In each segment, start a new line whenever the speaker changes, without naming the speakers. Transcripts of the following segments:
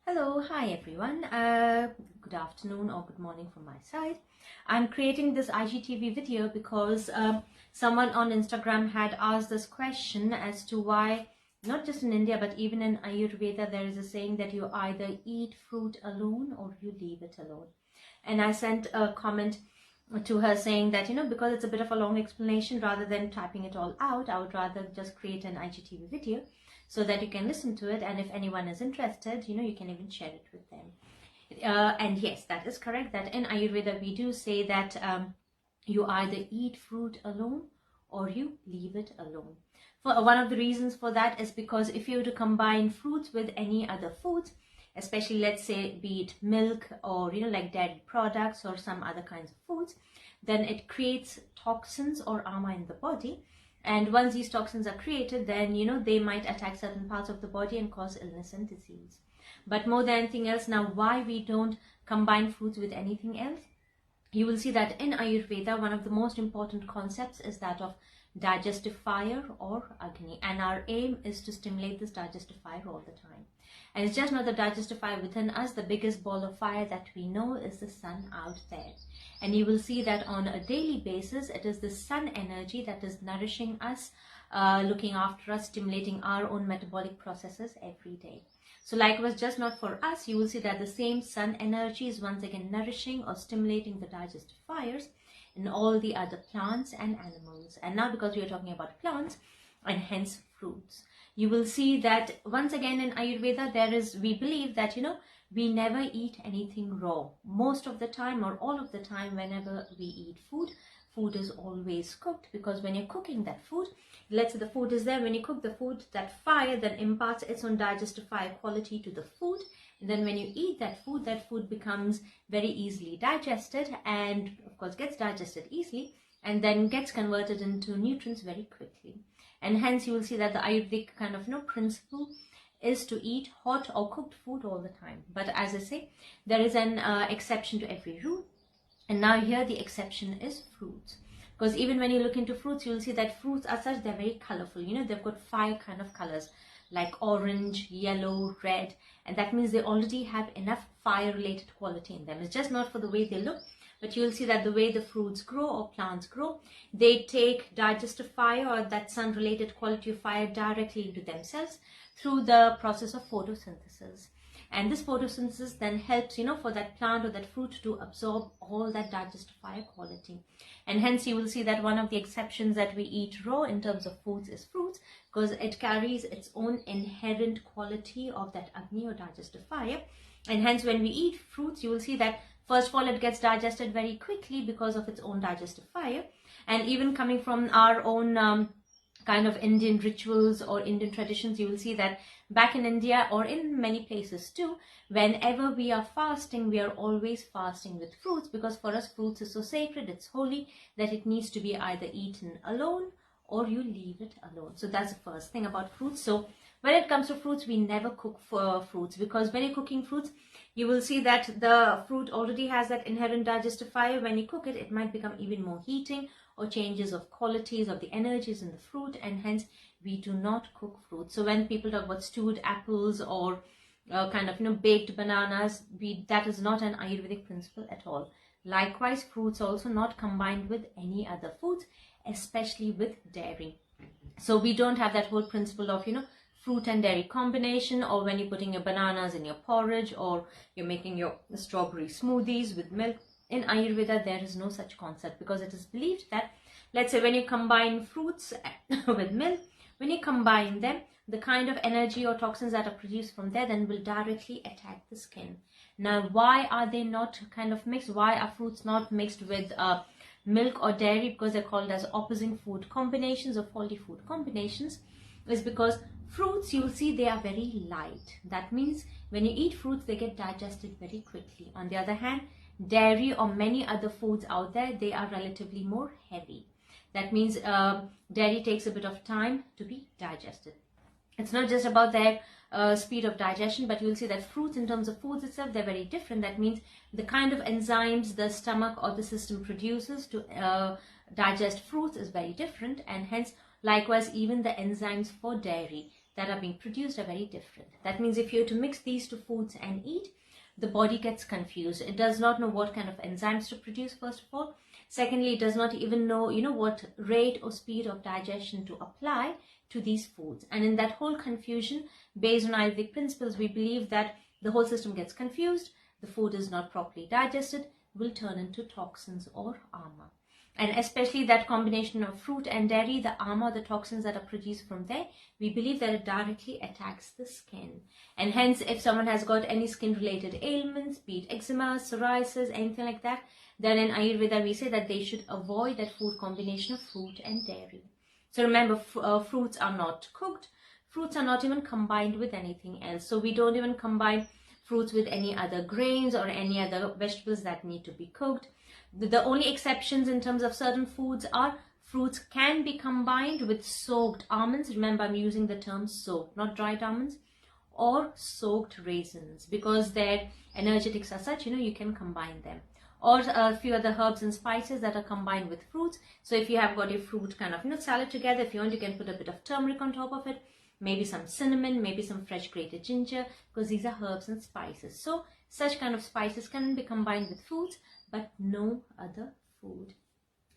Hello, hi everyone. Good afternoon or good morning from my side. I'm creating this IGTV video because someone on Instagram had asked this question as to why, not just in India, but even in Ayurveda, there is a saying that you either eat fruit alone or you leave it alone. And I sent a comment to her saying that, because it's a bit of a long explanation, rather than typing it all out, I would rather just create an IGTV video so that you can listen to it, and if anyone is interested, you can even share it with them. And yes, that is correct, that in Ayurveda we do say that you either eat fruit alone or you leave it alone. One of the reasons for that is because if you were to combine fruits with any other foods, especially let's say be it milk or like dairy products or some other kinds of foods, then it creates toxins or ama in the body. And once these toxins are created, then they might attack certain parts of the body and cause illness and disease. But more than anything else, now why we don't combine fruits with anything else? You will see that in Ayurveda, one of the most important concepts is that of digestive fire or Agni, and our aim is to stimulate this digestive fire all the time. And it's just not the digestive fire within us. The biggest ball of fire that we know is the sun out there. And you will see that on a daily basis, it is the sun energy that is nourishing us, looking after us, stimulating our own metabolic processes every day. So likewise, just not for us, you will see that the same sun energy is once again nourishing or stimulating the digestive fires in all the other plants and animals. And now because we are talking about plants and hence fruits, you will see that once again in Ayurveda we believe that we never eat anything raw. Most of the time or all of the time, whenever we eat food is always cooked, because when you're cooking that food, let's say the food is there, when you cook the food, that fire then imparts its own digestive fire quality to the food, and then when you eat that food becomes very easily digested, and of course gets digested easily and then gets converted into nutrients very quickly. And hence you will see that the Ayurvedic kind of principle is to eat hot or cooked food all the time. But as I say, there is an exception to every rule. And now here the exception is fruits. Because even when you look into fruits, you'll see that fruits as such, they're very colorful. They've got 5 kind of colors, like orange, yellow, red. And that means they already have enough fire-related quality in them. It's just not for the way they look, but you'll see that the way the fruits grow or plants grow, they take digestive fire or that sun-related quality of fire directly into themselves through the process of photosynthesis. And this photosynthesis then helps, for that plant or that fruit to absorb all that digestive fire quality. And hence you will see that one of the exceptions that we eat raw in terms of foods is fruits, because it carries its own inherent quality of that Agni or digestive fire. And hence when we eat fruits, you will see that first of all, it gets digested very quickly because of its own digestive fire. And even coming from our own kind of Indian rituals or Indian traditions, you will see that back in India or in many places too, whenever we are fasting, we are always fasting with fruits, because for us fruits is so sacred, it's holy, that it needs to be either eaten alone or you leave it alone. So that's the first thing about fruits. So when it comes to fruits, we never cook for fruits, because when you're cooking fruits, you will see that the fruit already has that inherent digestive fire. When you cook it, it might become even more heating or changes of qualities of the energies in the fruit, and hence we do not cook fruit. So when people talk about stewed apples or kind of baked bananas, that is not an Ayurvedic principle at all. Likewise, fruits also not combined with any other foods, especially with dairy. So we don't have that whole principle of fruit and dairy combination, or when you're putting your bananas in your porridge, or you're making your strawberry smoothies with milk. In Ayurveda, there is no such concept, because it is believed that, let's say when you combine fruits with milk, when you combine them, the kind of energy or toxins that are produced from there then will directly attack the skin. Now, why are they not kind of mixed? Why are fruits not mixed with milk or dairy? Because they're called as opposing food combinations or faulty food combinations. Is because fruits, you'll see they are very light. That means when you eat fruits, they get digested very quickly. On the other hand, dairy or many other foods out there, they are relatively more heavy. That means dairy takes a bit of time to be digested. It's not just about their speed of digestion, but you'll see that fruits, in terms of foods itself, they're very different. That means the kind of enzymes the stomach or the system produces to digest fruits is very different, and hence likewise even the enzymes for dairy, that are being produced are very different. That means if you were to mix these two foods and eat, the body gets confused. It does not know what kind of enzymes to produce, first of all. Secondly, it does not even know, what rate or speed of digestion to apply to these foods. And in that whole confusion, based on Ayurvedic principles, we believe that the whole system gets confused, the food is not properly digested, will turn into toxins or ama. And especially that combination of fruit and dairy, the ama, the toxins that are produced from there, we believe that it directly attacks the skin. And hence, if someone has got any skin-related ailments, be it eczema, psoriasis, anything like that, then in Ayurveda we say that they should avoid that food combination of fruit and dairy. So remember, fruits are not cooked. Fruits are not even combined with anything else. So we don't even combine fruits with any other grains or any other vegetables that need to be cooked. The only exceptions in terms of certain foods are fruits can be combined with soaked almonds. Remember, I'm using the term soaked, not dried almonds, or soaked raisins, because their energetics are such, you can combine them. Or a few other herbs and spices that are combined with fruits. So if you have got a fruit kind of salad together, if you want, you can put a bit of turmeric on top of it, maybe some cinnamon, maybe some fresh grated ginger, because these are herbs and spices. So such kind of spices can be combined with foods, but no other food.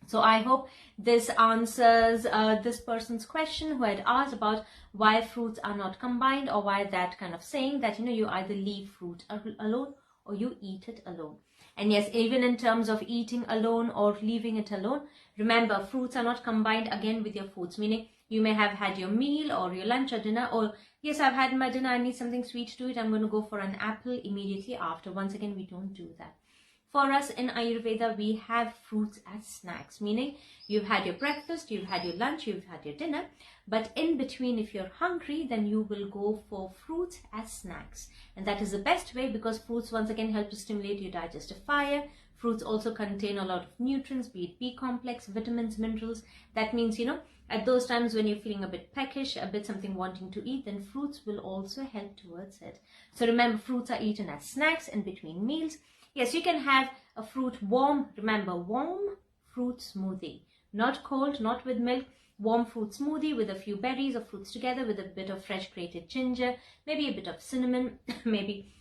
So I hope this answers this person's question who had asked about why fruits are not combined, or why that kind of saying that, you either leave fruit alone or you eat it alone. And yes, even in terms of eating alone or leaving it alone, remember, fruits are not combined again with your foods, meaning you may have had your meal or your lunch or dinner, or yes, I've had my dinner, I need something sweet to eat, I'm going to go for an apple immediately after. Once again, we don't do that. For us in Ayurveda, we have fruits as snacks, meaning you've had your breakfast, you've had your lunch, you've had your dinner, but in between, if you're hungry, then you will go for fruits as snacks. And that is the best way, because fruits once again help to stimulate your digestive fire. Fruits also contain a lot of nutrients, be it B complex, vitamins, minerals. That means, at those times when you're feeling a bit peckish, a bit something wanting to eat, then fruits will also help towards it. So remember, fruits are eaten as snacks in between meals. Yes, you can have a fruit warm, remember, warm fruit smoothie, not cold, not with milk, warm fruit smoothie with a few berries or fruits together with a bit of fresh grated ginger, maybe a bit of cinnamon, maybe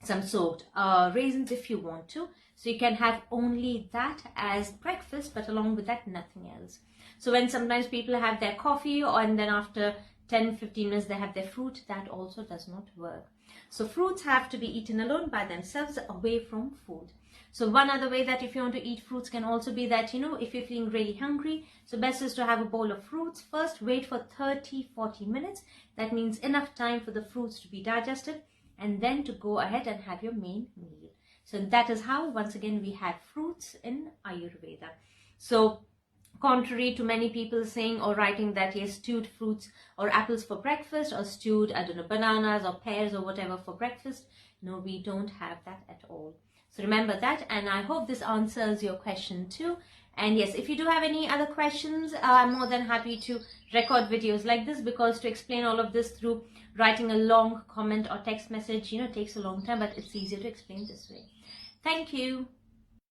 some soaked raisins if you want to. So you can have only that as breakfast, but along with that, nothing else. So when sometimes people have their coffee and then after 10-15 minutes they have their fruit, that also does not work. So fruits have to be eaten alone by themselves, away from food. So one other way that if you want to eat fruits can also be that, if you're feeling really hungry, so best is to have a bowl of fruits first, wait for 30-40 minutes. That means enough time for the fruits to be digested, and then to go ahead and have your main meal. So that is how, once again, we have fruits in Ayurveda. So contrary to many people saying or writing that yes, stewed fruits or apples for breakfast, or stewed, bananas or pears or whatever for breakfast, no, we don't have that at all. So remember that, and I hope this answers your question too. And yes, if you do have any other questions, I'm more than happy to record videos like this, because to explain all of this through writing a long comment or text message, takes a long time, but it's easier to explain this way. Thank you.